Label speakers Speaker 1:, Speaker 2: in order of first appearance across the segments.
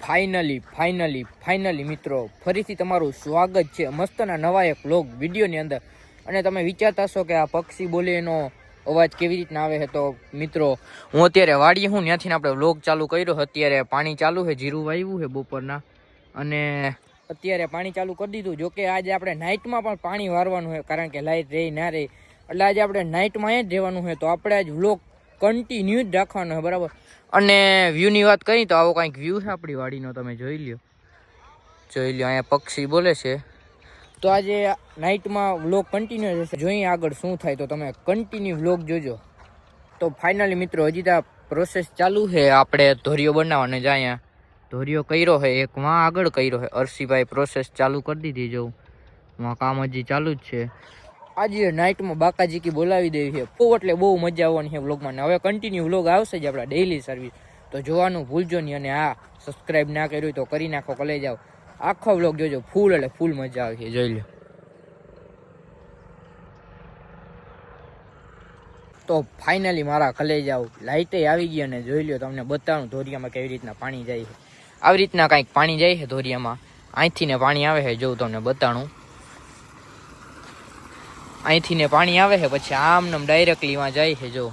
Speaker 1: Finally મિત્રો ફરીથી તમારું સ્વાગત છે મસ્તના નવા એક વ્લોગ વિડીયોની અંદર. અને તમે વિચારતા હશો કે આ પક્ષી બોલે એનો અવાજ કેવી રીતના આવે છે. તો મિત્રો હું અત્યારે વાડીએ હું ત્યાંથી આપણે વ્લોગ ચાલુ કર્યો. અત્યારે પાણી ચાલુ છે, જીરું વાવ્યું છે બપોરના, અને અત્યારે પાણી ચાલુ કરી દીધું. જોકે આજે આપણે નાઇટમાં પણ પાણી વારવાનું છે, કારણ કે લાઇટ રહી ના રહી, એટલે આજે આપણે નાઇટમાં જ રહેવાનું છે. તો આપણે આજ વ્લોગ કન્ટિન્યુ જ રાખવાનો છે, બરાબર. અને વ્યૂની વાત કરી તો આવો કંઈક વ્યૂ છે આપણી વાડીનો, તમે જોઈ લ્યો. અહીંયા પક્ષી બોલે છે. તો આજે નાઇટમાં વ્લોગ કન્ટિન્યુ રહેશે, જોઈએ આગળ શું થાય. તો તમે કન્ટિન્યુ વ્લોગ જોજો. તો ફાઇનલી મિત્રો હજી તો પ્રોસેસ ચાલુ છે, આપણે ધોરિયો બનાવવાનો. જ અહીંયા ધોરિયો કર્યો છે, એક માં આગળ કર્યો છે. અરસીભાઈ પ્રોસેસ ચાલુ કરી દીધી, જો કામ હજી ચાલુ જ છે. આજે નાઇટમાં બાકાજી કી બોલાવી દેવી છે, એટલે બહુ મજા આવવાની છે વ્લોગમાં. હવે કન્ટિન્યુ વ્લોગ આવશે જ આપણા ડેઈલી સર્વિસ, તો જોવાનું ભૂલજો નહીં. અને હા, સબસ્ક્રાઈબ ના કર્યું તો કરી નાખો, કલે જાઓ. આખો વ્લોગ જોજો, ફૂલ એટલે ફૂલ મજા આવે છે, જોઈ લો. તો ફાઇનલી મારા કલે જાઓ, લાઇટે આવી ગઈ અને જોઈ લો. તમને બતાવું ધોરિયામાં કેવી રીતના પાણી જાય છે. આવી રીતના કાંઈક પાણી જાય છે ધોરિયામાં. અહીંથી ને પાણી આવે છે, જોઉં તમને બતાવું. અહીંથી ને પાણી આવે છે, પછી આમ નામ ડાયરેક્ટલી માં જાય છે, જો.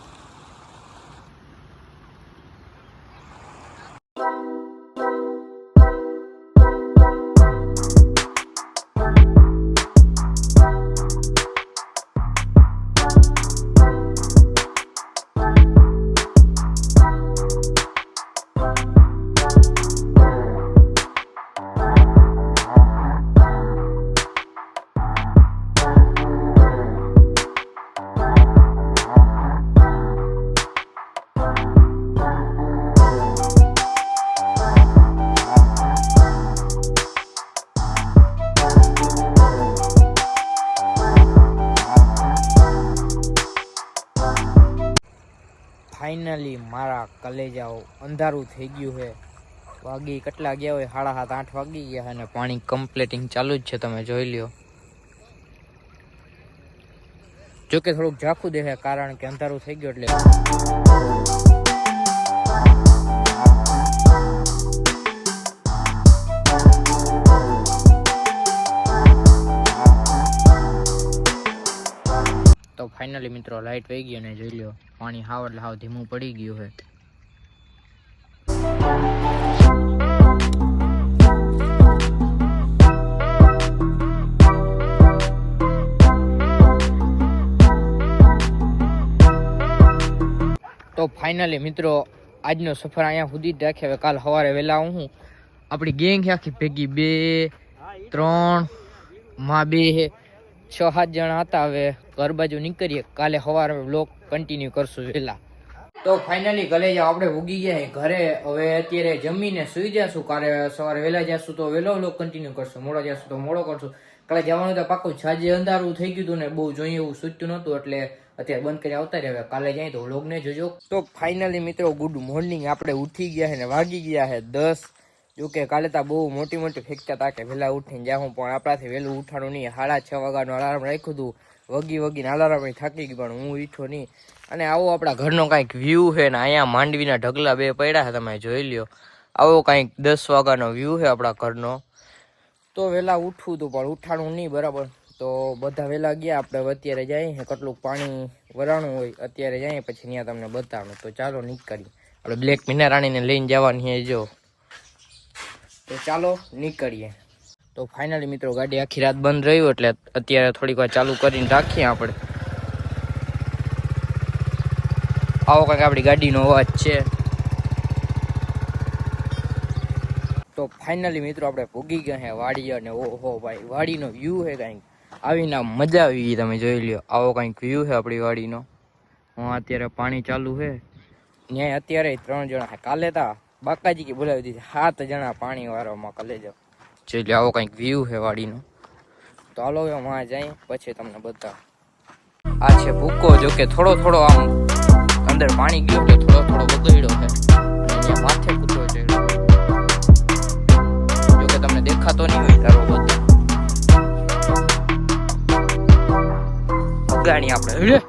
Speaker 1: ફાઇનલી મારા કલેજાઓ અંધારું થઈ ગયું છે. વાગી કેટલા ગયા હોય, 7:30-8 વાગી ગયા, અને પાણી કમ્પ્લીટિંગ ચાલુ જ છે, તમે જોઈ લ્યો. જોકે થોડુંક ઝાખું દેખાય, કારણ કે અંધારું થઈ ગયું એટલે. તો ફાઇનલી મિત્રો લાઇટ વહી ગઈ, અને જોઈ લો પાણી હાવ એટલે હાવ ધીમું પડી ગયું છે. તો ફાઇનલી મિત્રો આજનો સફર અહીંયા સુધી જ રાખે. હવે કાલ સવારે વહેલા હું આપણી ગેંગ છે આખી ભેગી, 2 3 માં 2 6-7 જણા હતા. હવે ઘર બાજુ નીકળીએ, કાલે સવારે વ્લોગ કન્ટિન્યુ કરશું વહેલા. તો ફાઇનલી ઘરે જાવ, આપણે ઉગી ગયા ઘરે. હવે અત્યારે જમીને સુઈ જશું, કાલે સવારે વહેલા જશું તો વહેલો વ્લોગ કન્ટિન્યુ કરશું, મોડો જશું તો મોડો કરશું. કાલે જવાનું તો પાકું. સાંજે અંધારું થઈ ગયું હતું ને બહુ જોઈએ એવું સૂચતું નહોતું, એટલે અત્યારે બંધ કરી આવતા રહ્યા. કાલે જાય તો વ્લોગને જોજો. તો ફાઇનલી મિત્રો ગુડ મોર્નિંગ. આપણે ઉઠી ગયા છે ને વાગી ગયા છે 10. જોકે કાલે તો બહુ મોટી ફેંકતા હતા કે વહેલા ઉઠીને જાઉં, પણ આપણાથી વહેલું ઉઠાણું નહીં. 6:30 વાગ્યાનું અલાર્મ રાખ્યું હતું, વગીને અલાર્મ થાકી ગઈ, પણ હું ઉઠ્યો નહીં. અને આવો આપણા ઘરનો કાંઈક વ્યૂ છે ને અહીંયા માંડવીના ઢગલા 2 પડ્યા છે, તમે જોઈ લ્યો. આવો કાંઈક 10 વાગ્યાનો વ્યૂ છે આપણા ઘરનો. તો વહેલા ઉઠવું હતું, પણ ઉઠાણું નહીં, બરાબર. તો બધા વહેલા ગયા. આપણે અત્યારે જઈએ, કેટલું પાણી વરાણું હોય અત્યારે જઈએ, પછી ત્યાં તમને બતાવું. તો ચાલો નીકળીએ. આપણે બ્લેક મીનારાણીને લઈને જવાની છે, જો. તો ચાલો નીકળીએ. તો ફાઇનલી મિત્રો ગાડી આખી રાત બંધ રહ્યું, એટલે અત્યારે થોડીક વાર ચાલુ કરીને રાખીએ આપણે. આવો કંઈક આપણી ગાડીનો અવાજ છે. તો ફાઇનલી મિત્રો આપણે ભૂગી ગયા છે વાડી, અને ઓહો ભાઈ વાડીનો વ્યૂ છે કંઈક આવીને મજા આવી ગઈ, તમે જોઈ લ્યો. આવો કંઈક વ્યૂ છે આપણી વાડીનો. અત્યારે પાણી ચાલુ છે. ત્યાં અત્યારે 3 જણા છે, કાલે તા બાકાજી કી બોલાવી દીધી 7 જણા પાણી વાળવામાં. કલે જાઓ, જોઈ લો. આવો કંઈક વ્યૂ છે વાડીનો. તો હાલો હવે માં જાય, પછી તમને બતાવો. આ છે ભૂકો. જોકે થોડો આમ અંદર પાણી ગયું એટલે થોડો બગડ્યો છે. અહીંયા માથે કૂતરો ચડ્યો, જોકે તમને દેખાતો નહીં હોય તારો બધો. ગાણી આપણે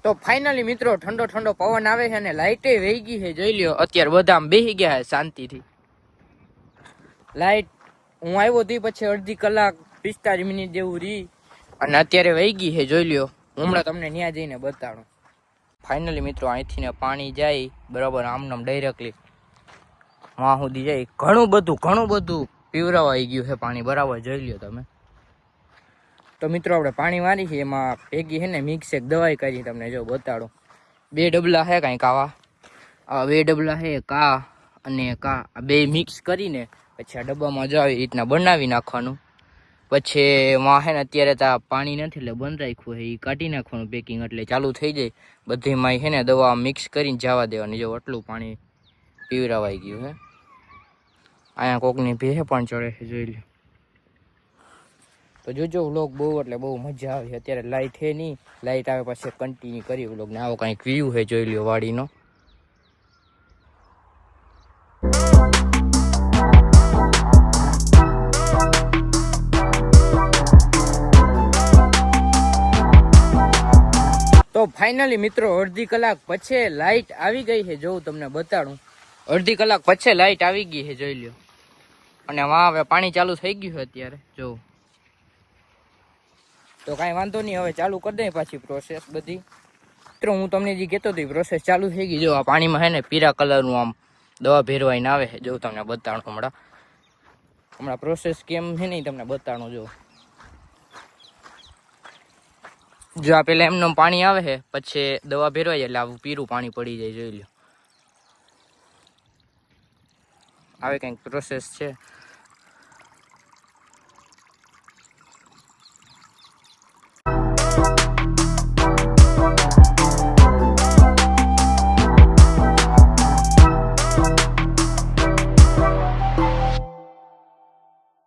Speaker 1: તો ફાઇનલી મિત્રો ઠંડો ઠંડો પવન આવે છે અને લાઇટે વહી ગઈ છે. જોઈ લ્યો અત્યારે બધા આમ બેસી ગયા છે શાંતિથી. લાઇટ હું આવ્યો હતી પછી અડધી કલાક 45 મિનિટ જેવું રહી અને અત્યારે વહી ગઈ છે. જોઈ લ્યો હમણાં તમને ત્યાં જઈને બતાડું. ફાઇનલી મિત્રો અહીંથી ને પાણી જાય બરાબર આમનામ ડાયરેક્ટલી વાં સુધી જાય. ઘણું બધું પીવરાવાઈ ગયું છે પાણી બરાબર. જોઈ લ્યો તમે. તો મિત્રો આપણે પાણી મારી છે એમાં ભેગી છે ને મિક્સ એક દવાઈ કરી તમને જો બતાડું. 2 ડબલા છે કાંઈક આવા 2 ડબલા છે કા અને કા આ 2 મિક્સ કરીને પછી આ ડબ્બામાં જો આવી રીતના બનાવી નાખવાનું. પછી માં છે ને અત્યારે તો પાણી નથી એટલે બંધ રાખ્યું છે એ કાઢી નાખવાનું પેકિંગ એટલે ચાલુ થઈ જાય. બધીમાં છે ને દવા મિક્સ કરીને જવા દેવાની. જો આટલું પાણી પીવરાવાઈ ગયું છે. અહીંયા કોકની ભેહ પણ ચડે છે જોઈ લો. તો જોજો વ્લોગ બહુ એટલે બહુ મજા આવી. અત્યારે લાઇટ છે નહીં, લાઇટ આવે પછી કન્ટિન્યુ કરી વ્લોગને. આવો કાંઈક વ્યૂ છે જોઈ લ્યો વાડીનો. તો ફાઇનલી મિત્રો અડધી કલાક પછી લાઇટ આવી ગઈ છે. જોઉં તમને બતાડું. અડધી કલાક પછી લાઇટ આવી ગઈ છે જોઈ લ્યો. અને વાં હવે પાણી ચાલુ થઈ ગયું છે અત્યારે જોઉં. તો કાંઈ વાંધો નહીં, હવે ચાલુ કરી દઈએ પાછી પ્રોસેસ બધી. મિત્રો હું તમને જે કહેતો હતો પ્રોસેસ ચાલુ થઈ ગઈ. જો આ પાણીમાં છે ને પીળા કલરનું આમ દવા ભેરવાઈને આવે છે. જો તમને બતાડું હમણાં પ્રોસેસ કેમ છે ને તમને બતાડું. જો આ પેલા એમનું પાણી આવે છે પછી દવા ભેરવાઈ જાય એટલે આવું પીરું પાણી પડી જાય. જોઈ લો આવે કંઈક પ્રોસેસ છે.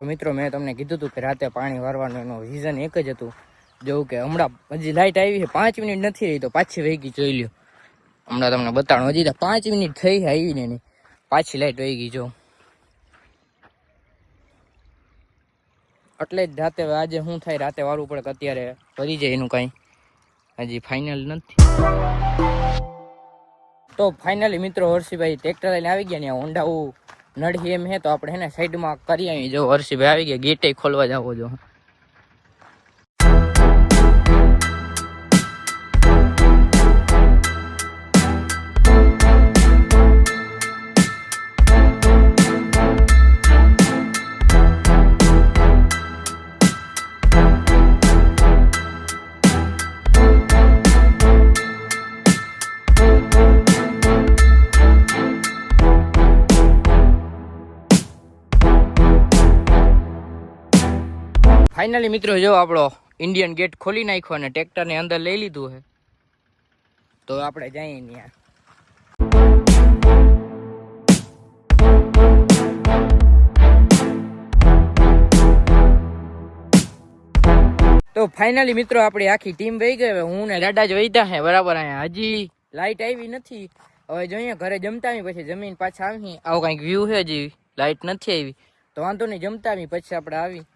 Speaker 1: મિત્રો મેં તમને કીધું હતું કે રાતે પાણી વારવાનું એનું રીઝન એક જ હતું. જોઉં કે હમણાં હજી લાઇટ આવી છે 5 મિનિટ નથી રહી તો પાછી વહી ગઈ. જોઈ લ્યો હમણાં તમને બતાડું. હજી તો 5 મિનિટ થઈ આવીને નહીં પાછી લાઇટ વહી ગઈ. જો એટલે જ રાતે આજે શું થાય રાતે વારવું પડે કે અત્યારે ભરી જાય એનું કાંઈ હજી ફાઇનલ નથી. તો ફાઇનલી મિત્રો હર્ષિભાઈ ટ્રેક્ટર લઈને આવી ગયા ને હોન્ડા નડી એમ હે તો આપણે હે ને સાઈડમાં કરી આવી. જો હર્ષિભાઈ આવી ગયા ગેટે ખોલવા જાવો. જો ફાઇનલી મિત્રો જો આપણો ઇન્ડિયન ગેટ ખોલી નાખ્યો અને ટ્રેક્ટરને અંદર લઈ લીધું છે. તો આપણે જઈએ ત્યાં. તો ફાઇનલી મિત્રો આપણી આખી ટીમ વહી ગઈ. હું ને દાદા જ વહીતા છે બરાબર. અહીંયા હજી લાઇટ આવી નથી. હવે જોઈએ ઘરે જમતા આવી પછી જમીન પાછા આવી. આવો કંઈક વ્યૂ છે. હજી લાઇટ નથી આવી તો વાંધો નહીં જમતા આવી પછી આપણે આવી.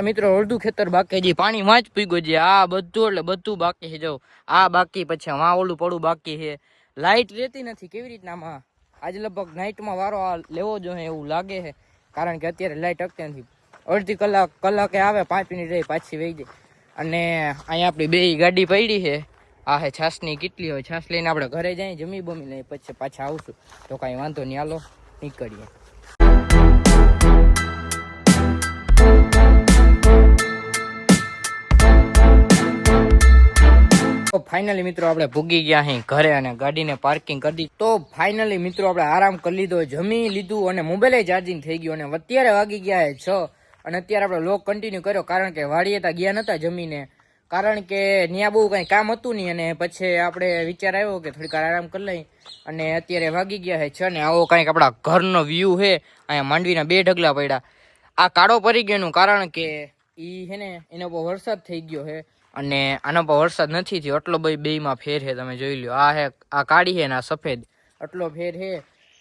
Speaker 1: મિત્રો અડધું ખેતર બાકી છે. પાણી માં જ પીગો છે. આ બધું એટલે બધું બાકી છે. જો આ બાકી પછી માં ઓલું પડું બાકી છે. લાઇટ રહેતી નથી. કેવી રીતના આમાં આજે લગભગ નાઇટમાં વારો લેવો જોઈએ એવું લાગે છે. કારણ કે અત્યારે લાઇટ અટકતી નથી. અડધી કલાકે આવે 5 મિનિટ રહી પાછી વહી જાય. અને અહીંયા આપણી 2 ગાડી પડી છે. આ હે છાસની કેટલી હોય. છાસ લઈને આપણે ઘરે જઈએ જમી બમી લઈએ પછી પાછા આવશું. તો કાંઈ વાંધો નહીં હાલો નીકળીએ. તો ફાઇનલી મિત્રો આપણે ભૂગી ગયા અહીં ઘરે અને ગાડીને પાર્કિંગ કરી દીધી. તો ફાઇનલી મિત્રો આપણે આરામ કરી લીધો, જમી લીધું અને મોબાઈલ ચાર્જિંગ થઈ ગયું. અને અત્યારે વાગી ગયા 6 અને અત્યારે આપણે વ્લોગ કન્ટિન્યુ કર્યો કારણ કે વાડીએ ત્યાં ગયા નતા જમીને. કારણ કે ત્યાં બહુ કંઈ કામ હતું નહીં અને પછી આપણે વિચાર આવ્યો કે થોડીક આરામ કરી લઈ. અને અત્યારે વાગી ગયા 6 ને આવો કંઈક આપણા ઘરનો વ્યૂ છે. અહીંયા માંડવીના 2 ઢગલા પડ્યા. આ કાળો પડી ગયાનું કારણ કે ઈ છે ને એના ઉપર વરસાદ થઈ ગયો છે અને આના પર વરસાદ નથી થયો. એટલો બેમાં ફેર છે તમે જોઈ લો. આ હે આ કાળી છે ને આ સફેદ એટલો ફેર છે.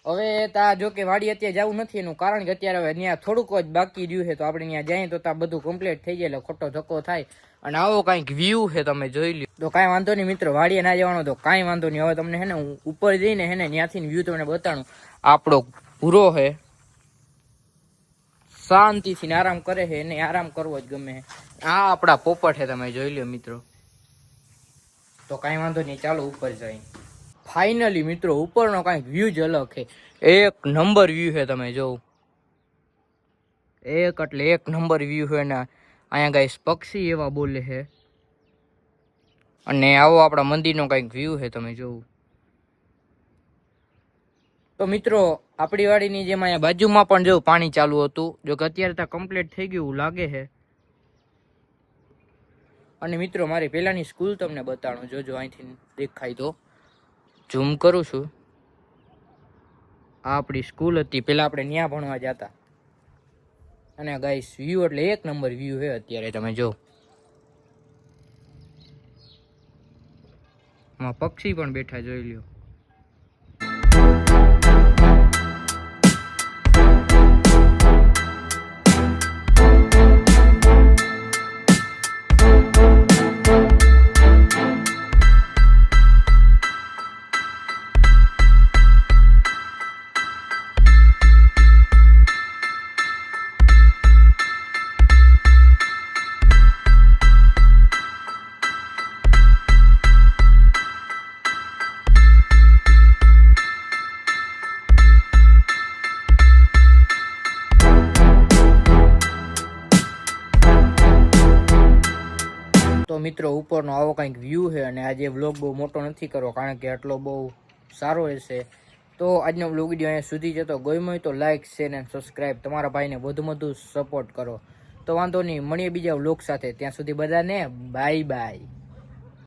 Speaker 1: હવે તા જો કે વાડી અત્યારે જવું નથી એનું કારણ કે અત્યારે હવે ત્યાં થોડુંક જ બાકી રહ્યું છે તો આપણે ત્યાં જઈએ તો ત્યાં બધું કમ્પ્લીટ થઈ જાય એટલે ખોટો ધક્કો થાય. અને આવો કાંઈક વ્યૂ છે તમે જોઈ લો તો કાંઈ વાંધો નહીં મિત્રો, વાડીએ ના જવાનો તો કાંઈ વાંધો નહીં. હવે તમને હે ને હું ઉપર જઈને હે ને ત્યાંથી વ્યૂ તમને બતાડું. આપણો ભૂરો છે શાંતિથી આરામ કરે છે, એને આરામ કરવો જ ગમે. આ આપણા પોપટ છે તમે જોઈ લો મિત્રો. તો કાંઈ વાંધો નહીં, ચાલો ઉપર જઈએ. ફાઇનલી મિત્રો ઉપરનો કાંઈક વ્યૂ જ અલગ છે, એક નંબર વ્યૂ છે તમે જોવો. એક એટલે એક નંબર વ્યૂ છે ને અહીંયા ગાઈસ પક્ષી એવા બોલે છે. અને આવો આપણા મંદિરનો કંઈક વ્યૂ છે તમે જોવો. તો મિત્રો આપણી વાડીની જેમ અહીંયા બાજુમાં પણ જો પાણી ચાલુ હતું, જો કે અત્યારે તો કમ્પ્લીટ થઈ ગયું લાગે છે. અને મિત્રો મારી પહેલાની સ્કૂલ તમને બતાડું, જોજો અહીંથી દેખાય તો ઝૂમ કરું છું. આ આપણી સ્કૂલ હતી, પહેલાં આપણે ત્યાં ભણવા જતા. અને ગાઈસ વ્યૂ એટલે એક નંબર વ્યૂ છે અત્યારે તમે જો. આમાં પક્ષી પણ બેઠા જોઈ લ્યો. તો મિત્રો ઉપરનો આવો કંઈક વ્યૂ છે. અને આજે વ્લોગ બહુ મોટો નથી કરવો કારણ કે આટલો બહુ સારો રહેશે. તો આજનો વ્લોગ વિડીયો અહીંયા સુધી જતો ગમ્યો હોય તો લાઇક શેર અને સબસ્ક્રાઈબ તમારા ભાઈને વધુ સપોર્ટ કરો. તો વાંધો નહીં, મળીએ બીજા વ્લોગ સાથે. ત્યાં સુધી બધાને બાય બાય.